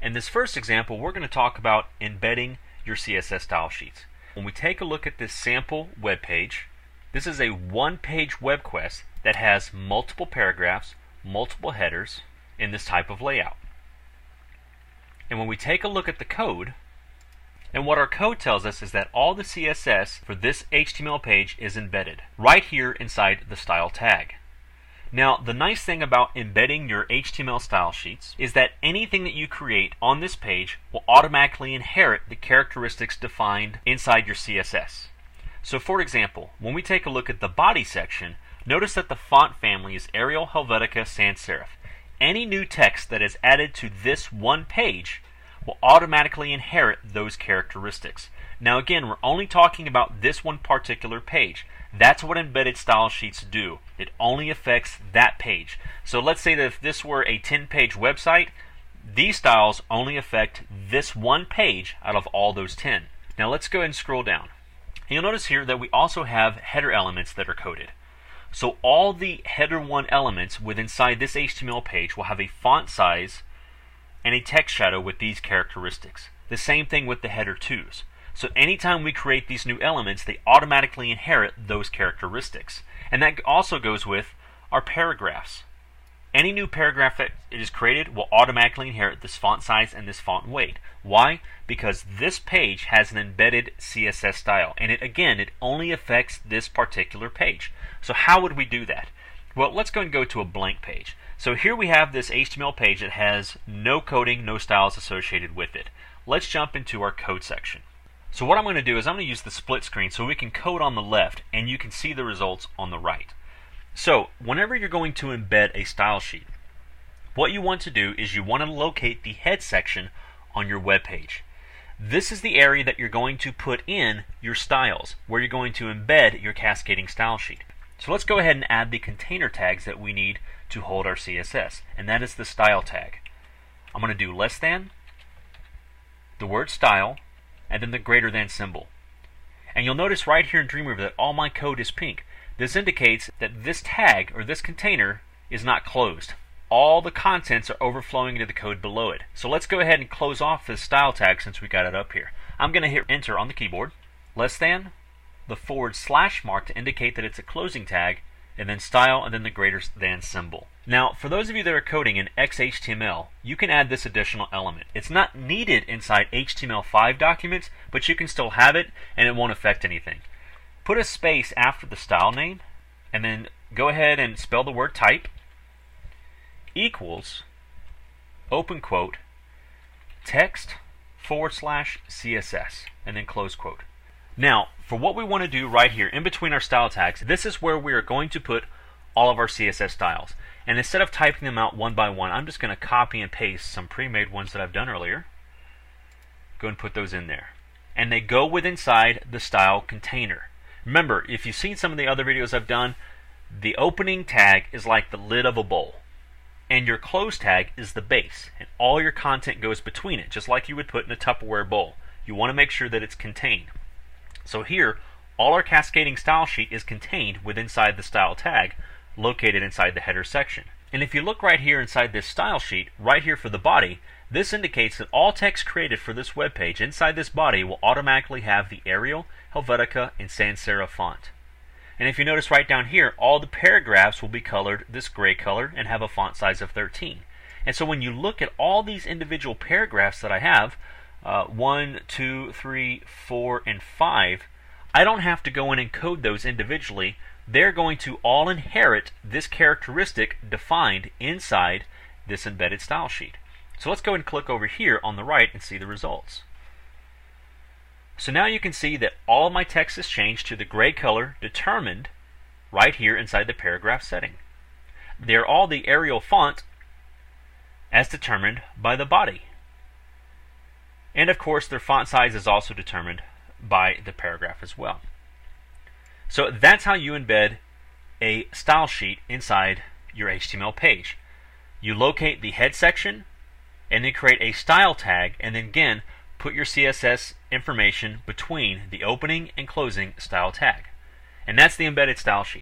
In this first example, we're going to talk about embedding your CSS style sheets. When we take a look at this sample web page, this is a one-page web quest that has multiple paragraphs, multiple headers in this type of layout. And when we take a look at the code, and what our code tells us is that all the CSS for this HTML page is embedded right here inside the style tag. Now, the nice thing about embedding your HTML style sheets is that anything that you create on this page will automatically inherit the characteristics defined inside your CSS. So for example, when we take a look at the body section, notice that the font family is Arial, Helvetica, Sans Serif. Any new text that is added to this one page will automatically inherit those characteristics. Now again, we're only talking about this one particular page. That's what embedded style sheets do. It only affects that page. So let's say that if this were a 10-page website, these styles only affect this one page out of all those 10. Now let's go ahead and scroll down. And you'll notice here that we also have header elements that are coded. So all the header 1 elements within inside this HTML page will have a font size and a text shadow with these characteristics. The same thing with the header 2s. So anytime we create these new elements, they automatically inherit those characteristics. And that also goes with our paragraphs. Any new paragraph that is created will automatically inherit this font size and this font weight. Why? Because this page has an embedded CSS style, and it only affects this particular page. So how would we do that? Well, let's go and go to a blank page. So here we have this HTML page that has no coding, no styles associated with it. Let's jump into our code section. So what I'm going to do is I'm going to use the split screen so we can code on the left and you can see the results on the right. So whenever you're going to embed a style sheet, what you want to do is you want to locate the head section on your web page. This is the area that you're going to put in your styles, where you're going to embed your cascading style sheet. So let's go ahead and add the container tags that we need to hold our CSS, and that is the style tag. I'm going to do less than, the word style, and then the greater than symbol. And you'll notice right here in Dreamweaver that all my code is pink. This indicates that this tag or this container is not closed. All the contents are overflowing into the code below it. So let's go ahead and close off this style tag since we got it up here. I'm going to hit enter on the keyboard, less than, the / mark to indicate that it's a closing tag, and then style, and then the greater than symbol. Now, for those of you that are coding in XHTML, you can add this additional element. It's not needed inside HTML5 documents, but you can still have it, and it won't affect anything. Put a space after the style name, and then go ahead and spell the word type, equals, open quote, text / CSS, and then close quote. Now, for what we want to do right here in between our style tags, this is where we are going to put all of our CSS styles. And instead of typing them out one by one, I'm just going to copy and paste some pre-made ones that I've done earlier. Go and put those in there. And they go with inside the style container. Remember, if you've seen some of the other videos I've done, the opening tag is like the lid of a bowl. And your close tag is the base. And all your content goes between it, just like you would put in a Tupperware bowl. You want to make sure that it's contained. So here, all our cascading style sheet is contained within inside the style tag, located inside the header section. And if you look right here inside this style sheet, right here for the body, this indicates that all text created for this web page inside this body will automatically have the Arial, Helvetica, and Sans Serif font. And if you notice right down here, all the paragraphs will be colored this gray color and have a font size of 13. And so when you look at all these individual paragraphs that I have, 1, 2, 3, 4, and 5, I don't have to go in and code those individually. They're going to all inherit this characteristic defined inside this embedded style sheet. So let's go and click over here on the right and see the results. So now you can see that all of my text is changed to the gray color determined right here inside the paragraph setting. They're all the Arial font as determined by the body. And of course their font size is also determined by the paragraph as well. So that's how you embed a style sheet inside your HTML page. You locate the head section and then create a style tag, and then again put your CSS information between the opening and closing style tag. And that's the embedded style sheet.